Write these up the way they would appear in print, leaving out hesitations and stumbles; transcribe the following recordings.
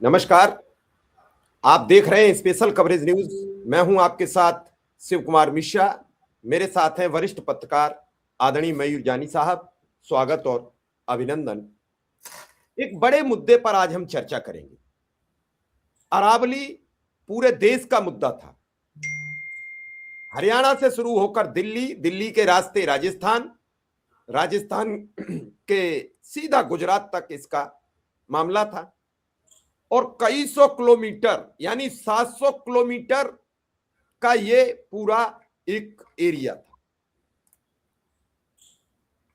नमस्कार। आप देख रहे हैं स्पेशल कवरेज न्यूज। मैं हूं आपके साथ शिव कुमार मिश्रा। मेरे साथ हैं वरिष्ठ पत्रकार आदरणीय मयूर जानी साहब। स्वागत और अभिनंदन। एक बड़े मुद्दे पर आज हम चर्चा करेंगे। अरावली पूरे देश का मुद्दा था। हरियाणा से शुरू होकर दिल्ली, दिल्ली के रास्ते राजस्थान, राजस्थान के सीधा गुजरात तक इसका मामला था और कई सौ किलोमीटर यानी 700 किलोमीटर का ये पूरा एक एरिया था।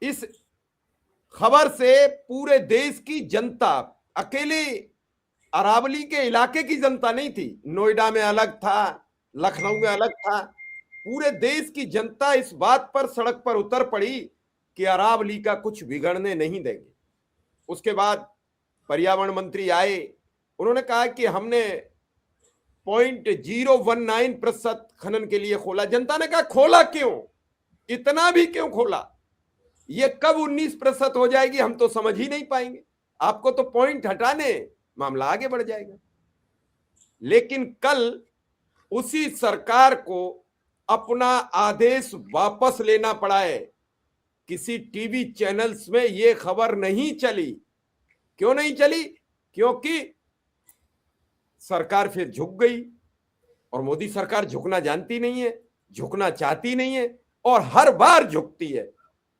इस खबर से पूरे देश की जनता, अकेले अरावली के इलाके की जनता नहीं थी, नोएडा में अलग था, लखनऊ में अलग था, पूरे देश की जनता इस बात पर सड़क पर उतर पड़ी कि अरावली का कुछ बिगड़ने नहीं देंगे। उसके बाद पर्यावरण मंत्री आए, उन्होंने कहा कि हमने 0.019% खनन के लिए खोला। जनता ने कहा खोला क्यों, इतना भी क्यों खोला, ये कब 19% हो जाएगी हम तो समझ ही नहीं पाएंगे। आपको तो पॉइंट हटाने मामला आगे बढ़ जाएगा। लेकिन कल उसी सरकार को अपना आदेश वापस लेना पड़ा है। किसी टीवी चैनल्स में यह खबर नहीं चली। क्यों नहीं चली? क्योंकि सरकार फिर झुक गई और मोदी सरकार झुकना जानती नहीं है, झुकना चाहती नहीं है और हर बार झुकती है।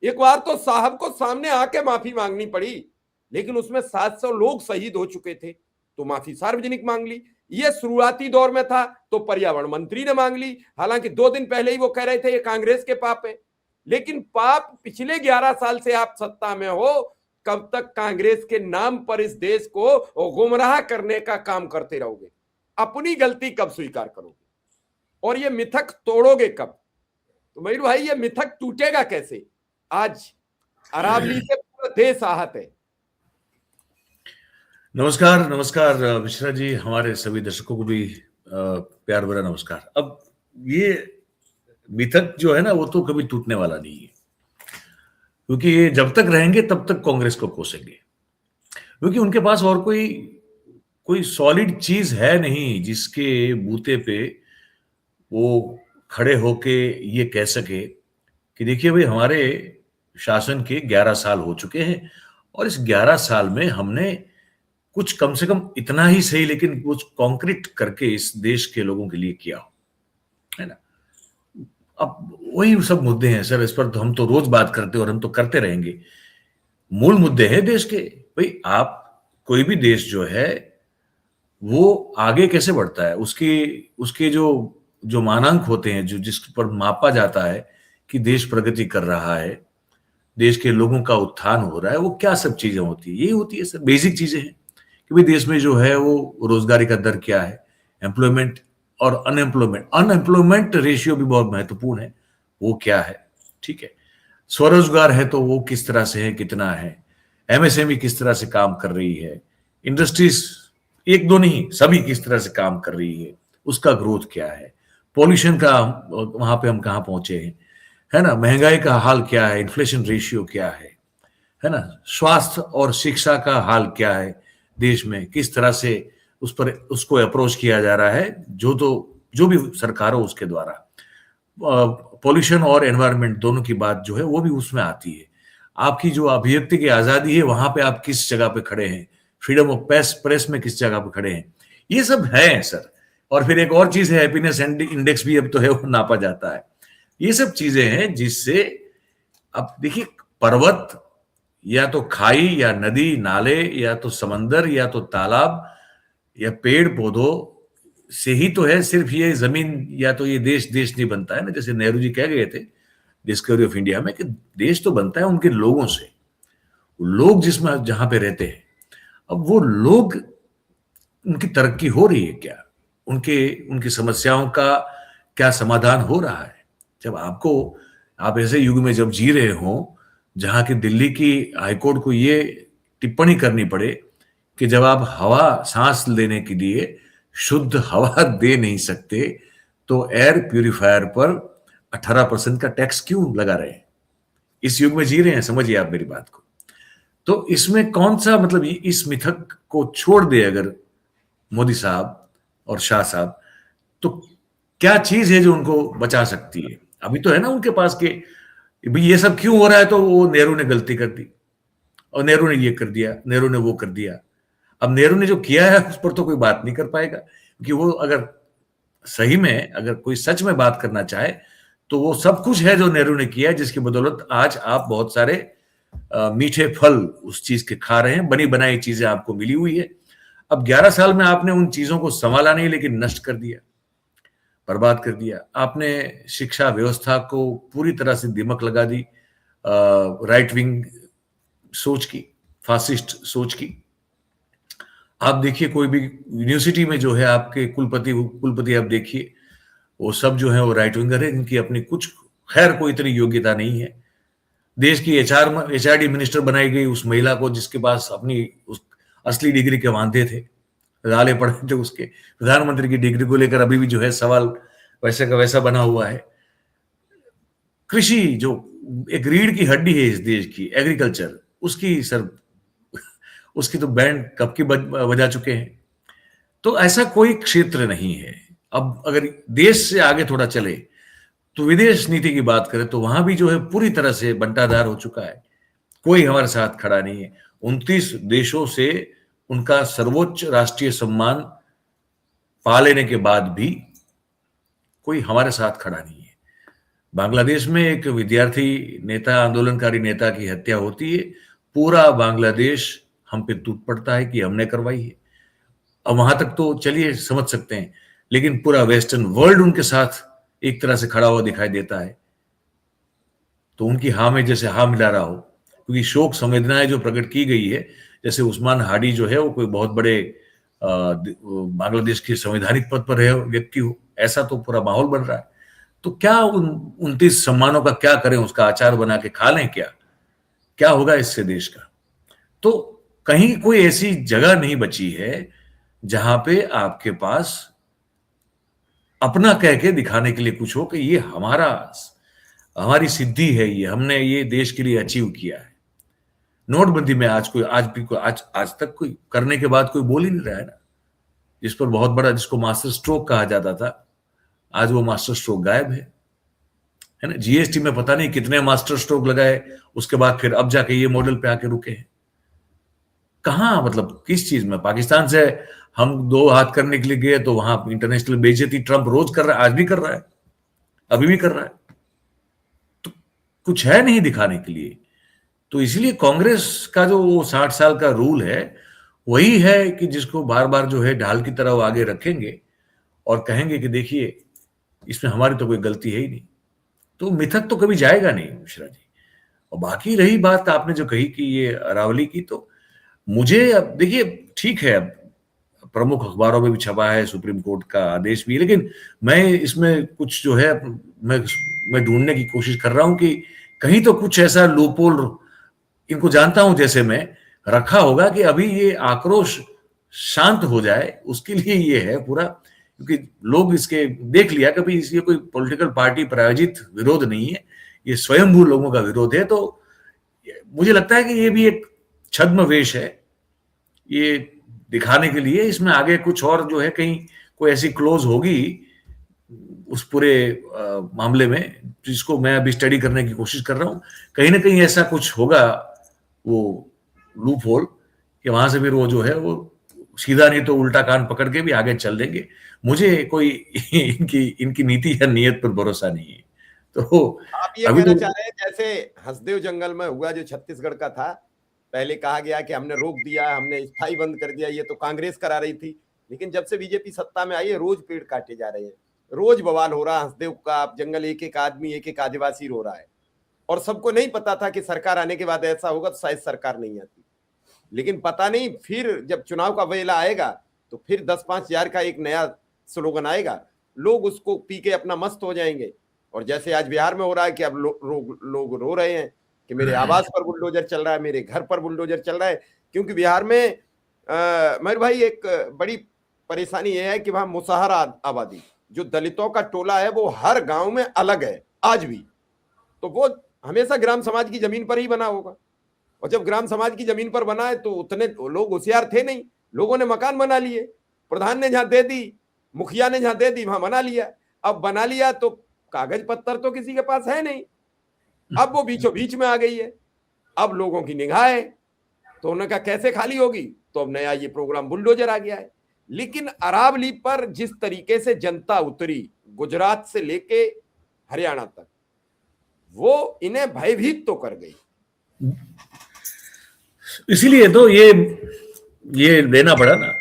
एक बार तो साहब को सामने आके माफी मांगनी पड़ी, लेकिन उसमें 700 लोग शहीद हो चुके थे तो माफी सार्वजनिक मांग ली। यह शुरुआती दौर में था तो पर्यावरण मंत्री ने मांग ली। हालांकि 2 दिन पहले ही वो कह रहे थे ये कांग्रेस के पाप है। लेकिन पाप पिछले 11 साल से आप सत्ता में हो, कब तक कांग्रेस के नाम पर इस देश को गुमराह करने का काम करते रहोगे? अपनी गलती कब स्वीकार करोगे और ये मिथक तोड़ोगे कब? तो मयूर भाई, ये मिथक टूटेगा कैसे? आज अरावली से पूरा देश आहत है। नमस्कार नमस्कार मिश्रा जी, हमारे सभी दर्शकों को भी प्यार भरा नमस्कार। अब ये मिथक जो है ना, वो तो कभी टूटने वाला नहीं है, क्योंकि ये जब तक रहेंगे तब तक कांग्रेस को कोसेंगे, क्योंकि उनके पास और कोई सॉलिड चीज है नहीं जिसके बूते पे वो खड़े होके ये कह सके कि देखिए भाई, हमारे शासन के 11 साल हो चुके हैं और इस 11 साल में हमने कुछ कम से कम इतना ही सही लेकिन कुछ कॉन्क्रीट करके इस देश के लोगों के लिए किया हो, है ना। अब वही सब मुद्दे हैं सर, इस पर तो हम तो रोज बात करते हैं और हम तो करते रहेंगे। मूल मुद्दे हैं देश के। भाई, आप कोई भी देश जो है वो आगे कैसे बढ़ता है, उसके जो मानांक होते हैं, जो जिस पर मापा जाता है कि देश प्रगति कर रहा है, देश के लोगों का उत्थान हो रहा है, वो क्या सब चीजें होती है? यही होती है सर, बेसिक चीजें हैं कि भाई देश में जो है वो रोजगारी का दर क्या है, एम्प्लॉयमेंट और अनएम्प्लॉयमेंट रेशियो भी बहुत महत्वपूर्ण है, वो क्या है, ठीक है। स्वरोजगार है तो वो किस तरह से है, कितना है, एमएसएमई किस तरह से काम कर रही है, इंडस्ट्रीज एक दो नहीं सभी किस तरह से काम कर रही है, उसका ग्रोथ क्या है, पॉल्यूशन का वहां पे हम कहाँ पहुंचे हैं, है ना, महंगाई का हाल क्या है, इन्फ्लेशन रेशियो क्या है ना, स्वास्थ्य और शिक्षा का हाल क्या है देश में, किस तरह से उसको अप्रोच किया जा रहा है, जो भी सरकार हो उसके द्वारा। पॉल्यूशन और एनवायरनमेंट दोनों की बात जो है वो भी उसमें आती है। आपकी जो अभिव्यक्ति की आजादी है वहां पे आप किस जगह पे खड़े हैं, फ्रीडम ऑफ प्रेस में किस जगह पे खड़े हैं, ये सब है सर। और फिर एक और चीज है, हैप्पीनेस इंडेक्स भी अब तो है, वो नापा जाता है। ये सब चीजें हैं जिससे, अब देखिए, पर्वत या तो खाई या नदी नाले या तो समंदर या तो तालाब या पेड़ पौधों से ही तो है सिर्फ ये जमीन, या तो ये देश नहीं बनता है ना। जैसे नेहरू जी कह गए थे डिस्कवरी ऑफ इंडिया में कि देश तो बनता है उनके लोगों से, लोग जिसमें जहां पे रहते हैं। अब वो लोग, उनकी तरक्की हो रही है क्या, उनकी समस्याओं का क्या समाधान हो रहा है? जब आप ऐसे युग में जब जी रहे हो जहां की दिल्ली की हाईकोर्ट को ये टिप्पणी करनी पड़े कि जब आप हवा सांस लेने के लिए शुद्ध हवा दे नहीं सकते तो एयर प्यूरिफायर पर 18% का टैक्स क्यों लगा रहे हैं? इस युग में जी रहे हैं, समझिए आप मेरी बात को। तो इसमें कौन सा, मतलब इस मिथक को छोड़ दे अगर मोदी साहब और शाह साहब, तो क्या चीज है जो उनको बचा सकती है? अभी तो है ना उनके पास के भाई ये सब क्यों हो रहा है, तो वो नेहरू ने गलती कर दी और नेहरू ने ये कर दिया, नेहरू ने वो कर दिया। अब नेहरू ने जो किया है उस पर तो कोई बात नहीं कर पाएगा, क्योंकि वो अगर सही में अगर कोई सच में बात करना चाहे तो वो सब कुछ है जो नेहरू ने किया है, जिसकी बदौलत आज आप बहुत सारे मीठे फल उस चीज के खा रहे हैं, बनी बनाई चीजें आपको मिली हुई है। अब 11 साल में आपने उन चीजों को संभाला नहीं, लेकिन नष्ट कर दिया, बर्बाद कर दिया आपने। शिक्षा व्यवस्था को पूरी तरह से दिमक लगा दी राइट विंग सोच की, फासिस्ट सोच की। आप देखिए कोई भी यूनिवर्सिटी में जो है आपके कुलपति आप देखिए, वो सब जो है वो राइट विंगर है, जिनकी अपनी कुछ खैर कोई इतनी योग्यता नहीं है। देश की एचआरडी मिनिस्टर बनाई गई उस महिला को, जिसके पास अपनी उस असली डिग्री के वांधे थे, राले पड़े थे उसके। प्रधानमंत्री की डिग्री को लेकर अभी भी जो है सवाल वैसे का वैसा बना हुआ है। कृषि जो एक रीढ़ की हड्डी है इस देश की, एग्रीकल्चर, उसकी तो बैंड कब की बजा चुके हैं। तो ऐसा कोई क्षेत्र नहीं है। अब अगर देश से आगे थोड़ा चले तो विदेश नीति की बात करें तो वहां भी जो है पूरी तरह से बंटाधार हो चुका है, कोई हमारे साथ खड़ा नहीं है। 29 देशों से उनका सर्वोच्च राष्ट्रीय सम्मान पा लेने के बाद भी कोई हमारे साथ खड़ा नहीं है। बांग्लादेश में एक विद्यार्थी नेता, आंदोलनकारी नेता की हत्या होती है, पूरा बांग्लादेश हम पे टूट पड़ता है कि हमने करवाई है। अब वहां तक तो चलिए समझ सकते हैं, लेकिन पूरा वेस्टर्न वर्ल्ड उनके साथ एक तरह से खड़ा हुआ दिखाई देता है, तो उनकी हाँ में जैसे हाँ मिला रहा हो, क्योंकि शोक संवेदनाएं जो प्रकट की गई है, जैसे उस्मान हाडी जो है वो कोई बहुत बड़े बांग्लादेश के संवैधानिक पद पर है व्यक्ति हो, ऐसा तो पूरा माहौल बन रहा है। तो क्या उन 29 सम्मानों का क्या करें, उसका अचार बना के खा लें क्या? क्या होगा इससे देश का? तो कहीं कोई ऐसी जगह नहीं बची है जहां पे आपके पास अपना कह के दिखाने के लिए कुछ हो कि ये हमारी सिद्धि है, ये हमने ये देश के लिए अचीव किया है। नोटबंदी में आज तक कोई करने के बाद कोई बोल ही नहीं रहा है ना, जिस पर बहुत बड़ा, जिसको मास्टर स्ट्रोक कहा जाता था, आज वो मास्टर स्ट्रोक गायब है ना। जीएसटी में पता नहीं कितने मास्टर स्ट्रोक लगाए, उसके बाद फिर अब जाके ये मॉडल पे आके रुके हैं। कहां, मतलब किस चीज में? पाकिस्तान से हम दो हाथ करने के लिए गए तो वहां इंटरनेशनल बेइज्जती ट्रंप रोज कर रहा है, आज भी कर रहा है, अभी भी कर रहा है। तो कुछ है नहीं दिखाने के लिए। तो इसलिए कांग्रेस का जो 60 साल का रूल है वही है कि जिसको बार बार जो है ढाल की तरह वो आगे रखेंगे और कहेंगे कि देखिए इसमें हमारी तो कोई गलती है ही नहीं। तो मिथक तो कभी जाएगा नहीं मिश्रा जी। और बाकी रही बात आपने जो कही कि ये अरावली की, तो मुझे अब देखिए ठीक है, अब प्रमुख अखबारों में भी छपा है, सुप्रीम कोर्ट का आदेश भी, लेकिन मैं इसमें कुछ जो है मैं ढूंढने की कोशिश कर रहा हूं कि कहीं तो कुछ ऐसा लूपहोल, इनको जानता हूं जैसे मैं, रखा होगा कि अभी ये आक्रोश शांत हो जाए, उसके लिए ये है पूरा। क्योंकि लोग इसके देख लिया, कभी ये कोई पॉलिटिकल पार्टी प्रायोजित विरोध नहीं है, ये स्वयंभू लोगों का विरोध है। तो मुझे लगता है कि ये भी एक छद्म वेश है, ये दिखाने के लिए। इसमें आगे कुछ और जो है, कहीं कोई ऐसी क्लोज होगी उस पूरे मामले में, जिसको मैं अभी स्टडी करने की कोशिश कर रहा हूं। कहीं ना कहीं ऐसा कुछ होगा, वो लूप होल, कि वहां से फिर वो जो है वो सीधा नहीं तो उल्टा कान पकड़ के भी आगे चल देंगे। मुझे कोई इनकी नीति या नीयत पर भरोसा नहीं है। तो आप ये अभी कहना तो चाह रहे हैं जैसे हसदेव जंगल में हुआ जो छत्तीसगढ़ का था, पहले कहा गया कि हमने रोक दिया, हमने स्थायी बंद कर दिया, ये तो कांग्रेस करा रही थी, लेकिन जब से बीजेपी सत्ता में आई है रोज पेड़ काटे जा रहे हैं, रोज बवाल हो रहा है हसदेव का जंगल, एक एक आदमी, एक एक आदिवासी रो रहा है। और सबको नहीं पता था कि सरकार आने के बाद ऐसा होगा, तो शायद सरकार नहीं आती। लेकिन पता नहीं फिर जब चुनाव का वेला आएगा तो फिर 10-5 हजार का एक नया स्लोगन आएगा, लोग उसको पी के अपना मस्त हो जाएंगे। और जैसे आज बिहार में हो रहा है कि अब लोग रो रहे हैं कि मेरे आवास पर बुलडोजर चल रहा है, मेरे घर पर बुलडोजर चल रहा है। क्योंकि बिहार में मेरे भाई एक बड़ी परेशानी यह है कि वहां मुसहर आबादी, जो दलितों का टोला है, वो हर गांव में अलग है आज भी। तो वो हमेशा ग्राम समाज की जमीन पर ही बना होगा, और जब ग्राम समाज की जमीन पर बना है तो उतने लोग होशियार थे नहीं, लोगों ने मकान बना लिए। प्रधान ने जहां दे दी, मुखिया ने जहां दे दी, वहां बना लिया। अब बना लिया तो कागज पत्तर तो किसी के पास है नहीं, अब वो बीचों बीच में आ गई है। अब लोगों की निगाह है, तो उन्होंने कहा कैसे खाली होगी, तो अब नया ये प्रोग्राम बुलडोजर आ गया है। लेकिन अरावली पर जिस तरीके से जनता उतरी, गुजरात से लेके हरियाणा तक, वो इन्हें भयभीत तो कर गई। इसीलिए तो ये लेना पड़ा ना।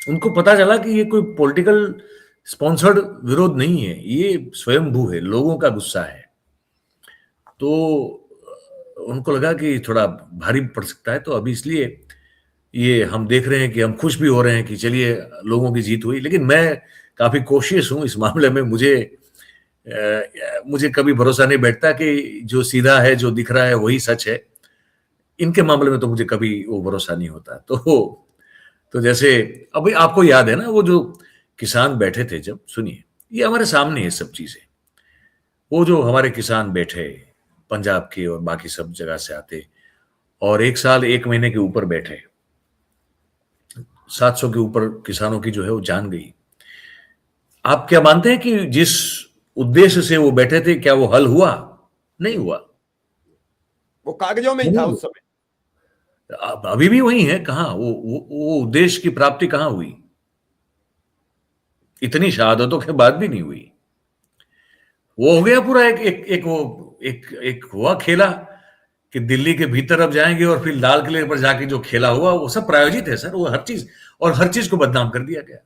उनको पता चला कि ये कोई पॉलिटिकल स्पॉन्सर्ड विरोध नहीं है, ये स्वयंभू है, लोगों का गुस्सा है। तो उनको लगा कि थोड़ा भारी पड़ सकता है, तो अभी इसलिए ये हम देख रहे हैं कि हम खुश भी हो रहे हैं कि चलिए लोगों की जीत हुई। लेकिन मैं काफी कोशिश हूं इस मामले में। मुझे कभी भरोसा नहीं बैठता कि जो सीधा है, जो दिख रहा है वही सच है। इनके मामले में तो मुझे कभी वो भरोसा नहीं होता। तो जैसे अभी आपको याद है ना, वो जो किसान बैठे थे, जब सुनिए, ये हमारे सामने है सब चीजें। वो जो हमारे किसान बैठे पंजाब के और बाकी सब जगह से आते, और 1 साल 1 महीने के ऊपर बैठे, 700 के ऊपर किसानों की जो है वो जान गई। आप क्या मानते हैं कि जिस उद्देश्य से वो बैठे थे, क्या वो हल हुआ? नहीं हुआ। वो कागजों में ही था उस समय। अभी भी वही है। कहां वो उद्देश्य की प्राप्ति कहां हुई? इतनी शहादतों के बाद भी नहीं हुई। वो हो गया पूरा एक हुआ खेला कि दिल्ली के भीतर अब जाएंगे, और फिर लाल किले पर जाके जो खेला हुआ वो सब प्रायोजित है सर। वो हर चीज, और हर चीज को बदनाम कर दिया गया।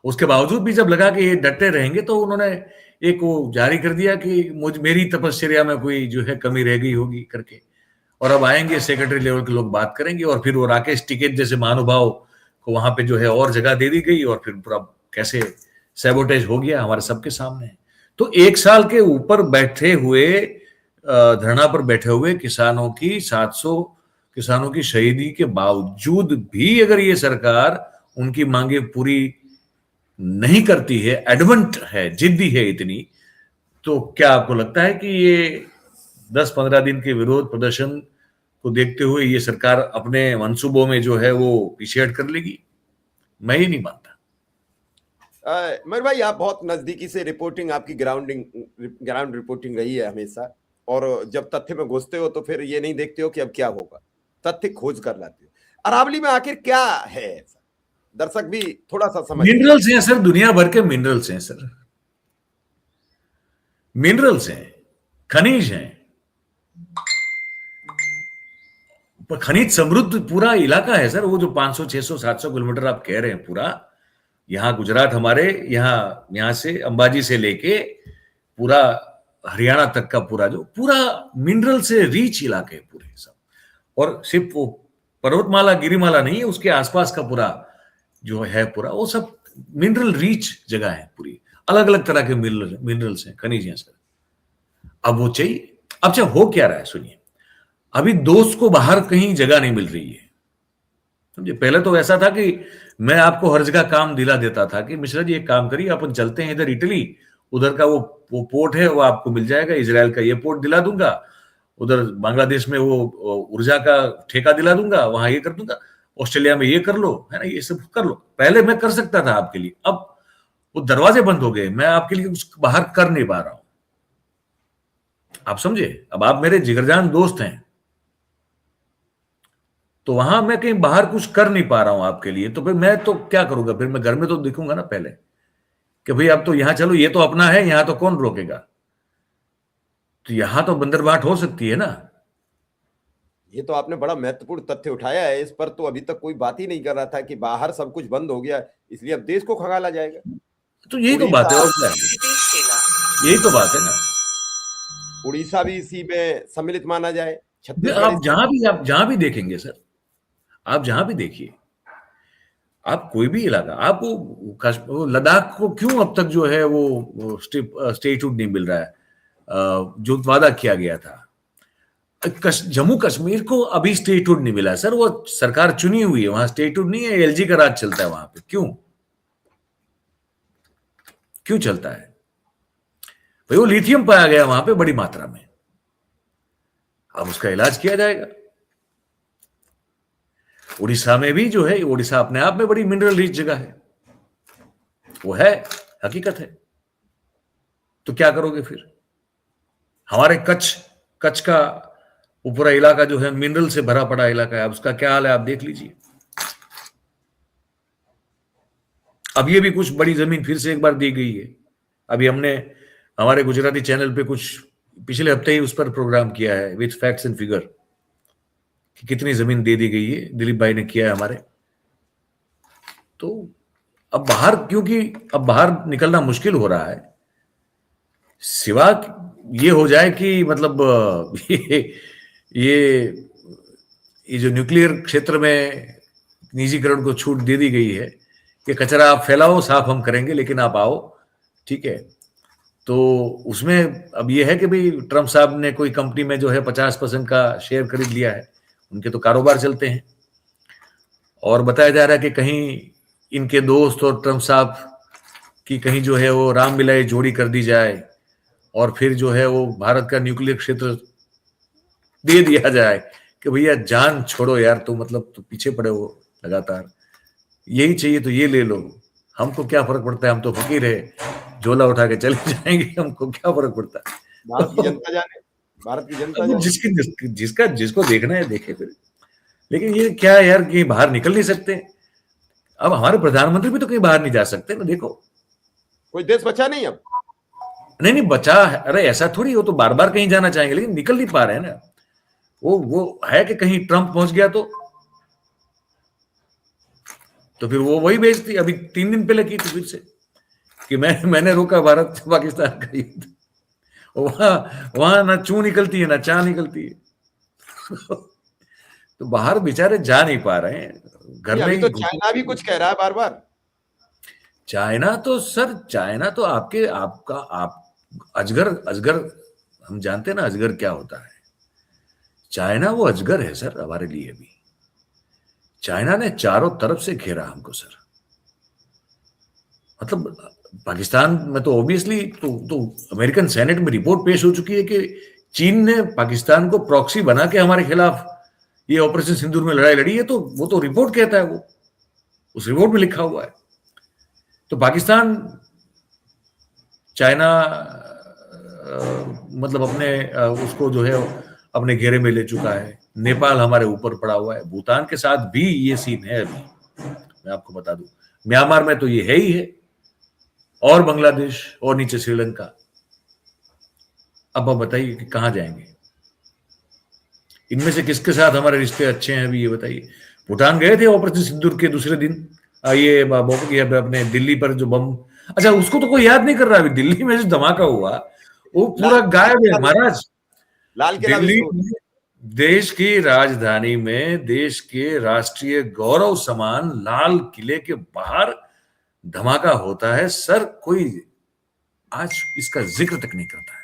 उसके बावजूद भी जब लगा कि ये डटे रहेंगे, तो उन्होंने एक वो जारी कर दिया कि मेरी तपस्या में कोई जो है कमी रह गई होगी करके, और अब आएंगे सेक्रेटरी लेवल के लोग बात करेंगे। और फिर वो राकेश टिकैत जैसे महानुभाव को वहां पे जो है और जगह दे दी गई, और फिर पूरा कैसे सैबोटेज हो गया हमारे सबके सामने। तो 1 साल के ऊपर बैठे हुए, धरना पर बैठे हुए किसानों की 700 किसानों की शहीदी के बावजूद भी अगर ये सरकार उनकी मांगे पूरी नहीं करती है, एडमंट है, जिद्दी है इतनी, तो क्या आपको लगता है कि ये 10-15 दिन के विरोध प्रदर्शन को देखते हुए ये सरकार अपने मंसूबों में जो है वो पीछे हट कर लेगी? मैं ही नहीं मानता। मयूर भाई, आप बहुत नजदीकी से रिपोर्टिंग, आपकी ग्राउंड रिपोर्टिंग रही है हमेशा, और जब तथ्य में घुसते हो तो फिर ये नहीं देखते हो कि अब क्या होगा, तथ्य खोज कर लाते हो। अरावली में आखिर क्या है ऐसा, दर्शक भी थोड़ा सा समझ। मिनरल्स हैं सर, दुनिया भर के मिनरल्स हैं सर, मिनरल्स हैं, खनिज हैं, खनिज समृद्ध पूरा इलाका है सर। वो जो 500, 600, 700 किलोमीटर आप कह रहे हैं, पूरा यहाँ गुजरात, हमारे यहाँ से अंबाजी से लेके पूरा हरियाणा तक का पूरा मिनरल से रिच इलाके पूरे सब। और सिर्फ वो पर्वतमाला गिरिमाला नहीं है, उसके आसपास का पूरा जो है पूरा वो सब मिनरल रिच जगह है पूरी। अलग अलग तरह के मिनरल्स हैं, खनिज हैं सर। अब वो चाहिए। अब चाहे हो क्या रहा है सुनिए, अभी दोस्त को बाहर कहीं जगह नहीं मिल रही है, समझे। पहले तो ऐसा था कि मैं आपको हर जगह काम दिला देता था कि मिश्रा जी एक काम करिए, अपन चलते हैं इधर इटली, उधर का वो पोर्ट है वो आपको मिल जाएगा, इजराइल का ये पोर्ट दिला दूंगा, उधर बांग्लादेश में वो ऊर्जा का ठेका दिला दूंगा, वहां ये कर दूंगा, ऑस्ट्रेलिया में ये कर लो, है ना, ये सब कर लो। पहले मैं कर सकता था आपके लिए, अब वो दरवाजे बंद हो गए, मैं आपके लिए कुछ बाहर कर नहीं पा रहा हूं। आप समझे। अब आप मेरे जिगरजान दोस्त हैं, तो वहां मैं कहीं बाहर कुछ कर नहीं पा रहा हूं आपके लिए, तो फिर मैं तो क्या करूंगा, फिर मैं घर में तो दिखूंगा ना पहले कि भाई अब तो यहां चलो, ये तो अपना है, यहां तो कौन रोकेगा। तो यहां तो बंदरबाट हो सकती है ना। ये तो आपने बड़ा महत्वपूर्ण तथ्य उठाया है, इस पर तो अभी तक कोई बात ही नहीं कर रहा था कि बाहर सब कुछ बंद हो गया इसलिए अब देश को खंगाला जाएगा। तो यही तो बात है, और क्या है, यही तो बात है ना। उड़ीसा भी इसी में सम्मिलित माना जाए, छत्तीसगढ़ आप जहां भी देखेंगे सर, आप जहां भी देखिए, आप कोई भी इलाका, आपको लद्दाख को क्यों अब तक जो है वो स्टेटहुड नहीं मिल रहा है, जो वादा किया गया था। जम्मू कश्मीर को अभी स्टेटहुड नहीं मिला सर, वो सरकार चुनी हुई है, वहां स्टेटहुड नहीं है, एलजी का राज चलता है वहां पे। क्यों चलता है भाई? वो लिथियम पाया गया वहां पे बड़ी मात्रा में, अब उसका इलाज किया जाएगा। उड़ीसा में भी जो है, उड़ीसा अपने आप में बड़ी मिनरल रिच जगह है, वो है, हकीकत है। तो क्या करोगे फिर? हमारे कच्छ कच्छ का वो पूरा इलाका जो है मिनरल से भरा पड़ा इलाका है, अब उसका क्या हाल है आप देख लीजिए। अब ये भी कुछ बड़ी जमीन फिर से एक बार दी गई है। अभी हमने हमारे गुजराती चैनल पे कुछ पिछले हफ्ते ही उस पर प्रोग्राम किया है विथ फैक्ट्स एंड फिगर कि कितनी जमीन दे दी गई है, दिलीप भाई ने किया है हमारे। तो अब बाहर, क्योंकि अब बाहर निकलना मुश्किल हो रहा है, सिवा ये हो जाए कि मतलब ये ये जो न्यूक्लियर क्षेत्र में निजीकरण को छूट दे दी गई है कि कचरा आप फैलाओ, साफ हम करेंगे, लेकिन आप आओ, ठीक है। तो उसमें अब ये है कि भाई ट्रम्प साहब ने कोई कंपनी में जो है 50% का शेयर खरीद लिया है, उनके तो कारोबार चलते हैं। और बताया जा रहा है कि कहीं इनके दोस्त और ट्रम्प साहब की कहीं जो है वो राम मिलाई जोड़ी कर दी जाए और फिर जो है वो भारत का न्यूक्लियर क्षेत्र दे दिया जाए कि भैया जान छोड़ो यार, तो मतलब तो पीछे पड़े हो लगातार, यही चाहिए तो ये ले लो, हमको क्या फर्क पड़ता है, हम तो फकीर है, झोला उठा के चले जाएंगे, हमको क्या फर्क पड़ता है। भारत की जनता जाने, भारत की जनता जाने। जिसका जिसको देखना है देखे फिर। लेकिन ये क्या है यार कि बाहर निकल नहीं सकते। अब हमारे प्रधानमंत्री भी तो कहीं बाहर नहीं जा सकते ना, देखो कोई देश बचा नहीं अब। नहीं बचा है, अरे ऐसा थोड़ी, वो तो बार बार कहीं जाना चाहेंगे लेकिन निकल नहीं पा रहे हैं ना। वो है कि कहीं ट्रंप पहुंच गया तो फिर वो वही बेइज्जती अभी 3 दिन पहले की थी फिर से कि मैंने रोका भारत पाकिस्तान का युद्ध। वहां ना चू निकलती है ना चा निकलती है। तो बाहर बेचारे जा नहीं पा रहे हैं, घर में अभी ही तो चाइना भी कुछ कह रहा है बार बार। चाइना तो सर, चाइना तो आप अजगर अजगर, हम जानते हैं ना अजगर क्या होता है। चाइना वो अजगर है सर हमारे लिए भी। चाइना ने चारों तरफ से घेरा हमको सर। मतलब पाकिस्तान में तो ऑब्वियसली तो अमेरिकन सेनेट में रिपोर्ट पेश हो चुकी है कि चीन ने पाकिस्तान को प्रॉक्सी बना के हमारे खिलाफ ये ऑपरेशन सिंदूर में लड़ाई लड़ी है। तो वो तो रिपोर्ट कहता है, वो उस रिपोर्ट में लिखा हुआ है। तो पाकिस्तान चाइना मतलब अपने उसको जो है अपने घेरे में ले चुका है। नेपाल हमारे ऊपर पड़ा हुआ है, भूटान के साथ भी ये सीन है अभी, मैं आपको बता दूं। म्यांमार में तो ये है ही है, और बांग्लादेश और नीचे श्रीलंका। अब आप बताइए कि कहां जाएंगे, इनमें से किसके साथ हमारे रिश्ते अच्छे हैं अभी ये बताइए। भूटान गए थे ऑपरेशन सिंदूर के दूसरे दिन, ये अपने दिल्ली पर जो बम, अच्छा उसको तो कोई याद नहीं कर रहा। अभी दिल्ली में जो धमाका हुआ वो पूरा गायब है महाराज। लाल किला दिल्ली देश की राजधानी में देश के राष्ट्रीय गौरव समान लाल किले के बाहर धमाका होता है सर, कोई आज इसका जिक्र तक नहीं करता है।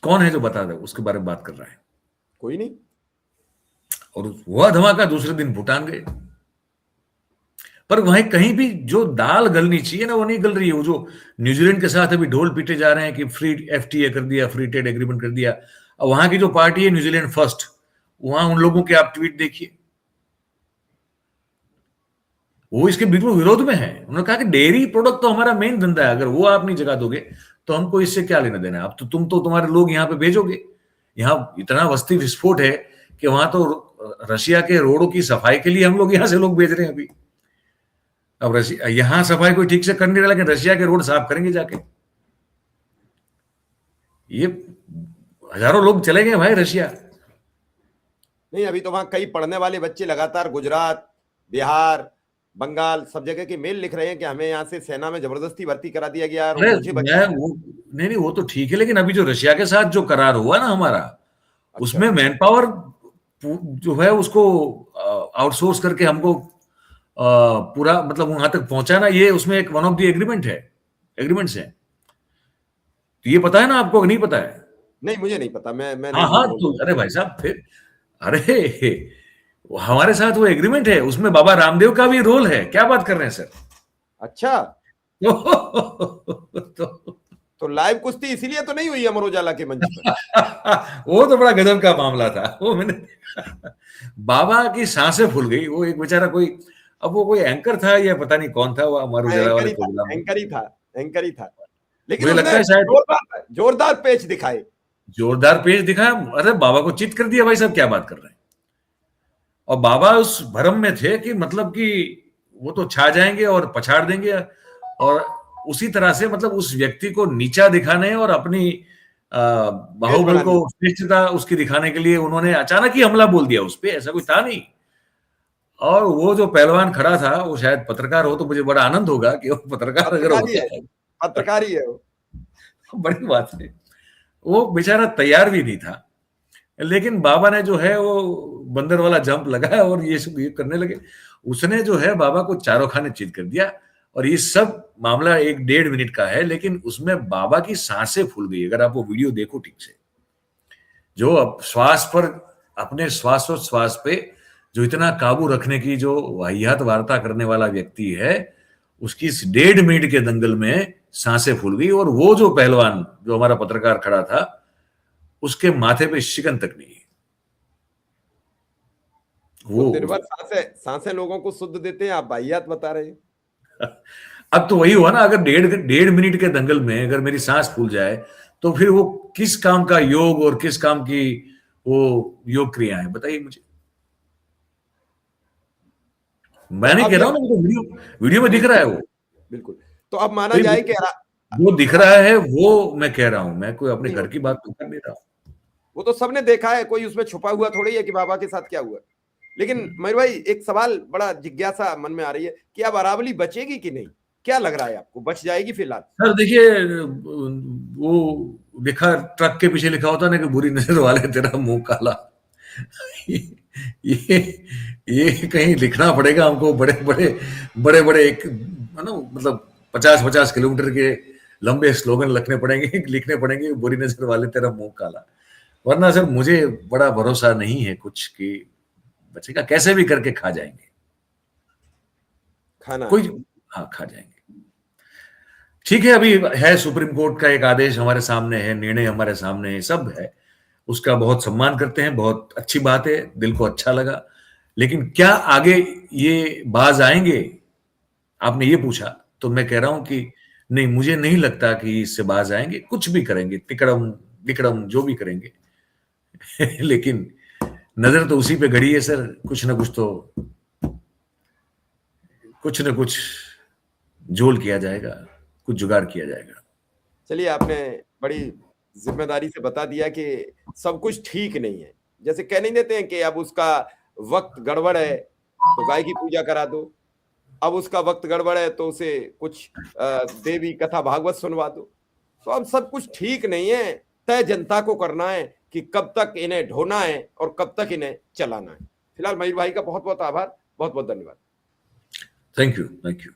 कौन है जो बता दे उसके बारे में बात कर रहा है? कोई नहीं। और हुआ धमाका, दूसरे दिन भूटान गए। पर वहीं कहीं भी जो दाल गलनी चाहिए ना वो नहीं गल रही है। वो जो न्यूजीलैंड के साथ अभी ढोल पीटे जा रहे हैं कि फ्री एफटीए कर दिया, फ्री ट्रेड एग्रीमेंट कर दिया, और वहां की जो पार्टी है न्यूजीलैंड फर्स्ट, वहां उन लोगों के आप ट्वीट देखिए, वो इसके बिल्कुल विरोध में है। उन्होंने कहा कि डेयरी प्रोडक्ट तो हमारा मेन धंधा है, अगर वो आप नहीं जगा दोगे तो हमको इससे क्या लेना देना है। अब तो तुम तो तुम्हारे लोग यहाँ पे भेजोगे, यहाँ इतना वस्ती विस्फोट है कि वहां तो रशिया के रोडों की सफाई के लिए हम लोग यहाँ से लोग भेज रहे हैं अभी। अब रशिया यहां सफाई कोई ठीक से कर नहीं रहा, लेकिन रशिया के रोड साफ करेंगे जाके। ये हजारों लोग चले गए भाई रशिया। नहीं, अभी तो वहां कई पढ़ने वाले बच्चे लगातार गुजरात, बिहार, बंगाल सब जगह के मेल लिख रहे हैं कि हमें यहाँ से सेना में जबरदस्ती भर्ती करा दिया गया और मुझे नहीं वो तो ठीक है, लेकिन अभी जो रशिया के साथ जो करार हुआ ना हमारा, अच्छा, उसमें मैन पावर जो है उसको आउटसोर्स करके हमको पूरा मतलब वहां तक पहुंचाना, ये उसमें एक वन ऑफ द एग्रीमेंट्स है। तो ये पता है ना आपको, नहीं पता है? नहीं, मुझे नहीं पता। मैं हाँ तो अरे भाई साहब फिर, अरे हमारे साथ वो एग्रीमेंट है, उसमें बाबा रामदेव का भी रोल है। क्या बात कर रहे हैं सर? अच्छा। तो लाइव कुश्ती इसीलिए तो नहीं हुई अमर उजाला के मंच पर। वो तो बड़ा गजब का मामला था वो, मैंने बाबा की सांसें फूल गई। वो एक बेचारा कोई, अब वो कोई एंकर था या पता नहीं कौन था, वो अमर हाँ, उजाला एंकर वाले ही था, प्रोग्राम में। एंकर ही था, एंकर ही था। लेकिन मुझे लगता उसने है शायद जोरदार जोरदार पेच दिखाए। जोरदार पेश दिखाया। अरे बाबा को चित कर दिया, भाई साहब क्या बात कर रहे हैं। और बाबा उस भ्रम में थे कि मतलब कि वो तो छा जाएंगे और पछाड़ देंगे, और उसी तरह से मतलब उस व्यक्ति को नीचा दिखाने और अपनी पेज बाहुबल बनाने। को श्रेष्ठता उसकी दिखाने के लिए उन्होंने अचानक ही हमला बोल दिया उस पे, ऐसा कोई था नहीं। और वो जो पहलवान खड़ा था वो शायद पत्रकार हो, तो मुझे बड़ा आनंद होगा कि वो पत्रकार अगर पत्रकार ही होता है, है पत्रकार ही है वो। बड़ी बात है। वो बेचारा तैयार भी नहीं था, लेकिन बाबा ने जो है वो बंदर वाला जंप लगाया और ये सब ये करने लगे। उसने जो है बाबा को चारों खाने चित कर दिया। और ये सब मामला 1-1.5 मिनट का है, लेकिन उसमें बाबा की सांसें फूल गई। अगर आप वो वीडियो देखो ठीक से, जो अब श्वास पर, अपने श्वासोच्छ्वास पे जो इतना काबू रखने की जो वाहियात वार्ता करने वाला व्यक्ति है, उसकी इस 1.5 मिनट के दंगल में सांसें फूल गई। और वो जो पहलवान जो हमारा पत्रकार खड़ा था, उसके माथे पे शिकन तक नहीं है। वो वो दिन भर सांसें सांसें लोगों को शुद्ध देते हैं, आप वाहियात बता रहे हैं। अब तो वही हुआ ना, अगर 1.5 मिनट के दंगल में अगर मेरी सांस फूल जाए, तो फिर वो किस काम का योग और किस काम की वो योग क्रिया है, बताइए मुझे। तो मैं नहीं अब कह रहा जब हूं ना, वो वीडियो वीडियो में दिख रहा है वो। बिल्कुल, तो अब माना भाई जाए कि वो दिख रहा है, वो मैं कह रहा हूं, मैं कोई अपने नहीं, घर की बात तो कर नहीं रहा हूं। वो तो सबने देखा है, कोई उसमें छुपा हुआ थोड़ी है कि बाबा के साथ क्या हुआ। लेकिन मयूर भाई, एक सवाल, बड़ा जिज्ञासा मन में आ रही है कि अब अरावली बचेगी कि नहीं? क्या लग रहा है आपको, बच जाएगी फिलहाल? सर देखिए, वो लिखा, ट्रक के पीछे लिखा होता ना कि बुरी नजर वाले तेरा मुंह काला। ये ये कहीं लिखना पड़ेगा हमको, बड़े बड़े बड़े बड़े एक ना, मतलब 50-50 किलोमीटर के लंबे स्लोगन लिखने पड़ेंगे, बुरी नजर वाले तेरा मुंह काला। वरना सर मुझे बड़ा भरोसा नहीं है कुछ कि बचेगा। कैसे भी करके खा जाएंगे खाना कोई। है। हाँ, खा जाएंगे। ठीक है, अभी है सुप्रीम कोर्ट का एक आदेश हमारे सामने है, निर्णय हमारे सामने है, सब है। उसका बहुत सम्मान करते हैं, बहुत अच्छी बात है, दिल को अच्छा लगा। लेकिन क्या आगे ये बाज आएंगे, आपने ये पूछा, तो मैं कह रहा हूं कि नहीं, मुझे नहीं लगता कि इससे बाज आएंगे। कुछ भी करेंगे, तिकड़म बिकड़म जो भी करेंगे लेकिन नजर तो उसी पे गड़ी है सर। कुछ न कुछ जोल किया जाएगा, कुछ जुगाड़ किया जाएगा। चलिए, आपने बड़ी जिम्मेदारी से बता दिया कि सब कुछ ठीक नहीं है। जैसे कह नहीं देते हैं कि अब उसका वक्त गड़बड़ है तो गाय की पूजा करा दो, अब उसका वक्त गड़बड़ है तो उसे कुछ देवी कथा भागवत सुनवा दो। तो अब सब कुछ ठीक नहीं है, तय जनता को करना है कि कब तक इन्हें ढोना है और कब तक इन्हें चलाना है। फिलहाल मयूर भाई का बहुत बहुत आभार, बहुत बहुत धन्यवाद। Thank you.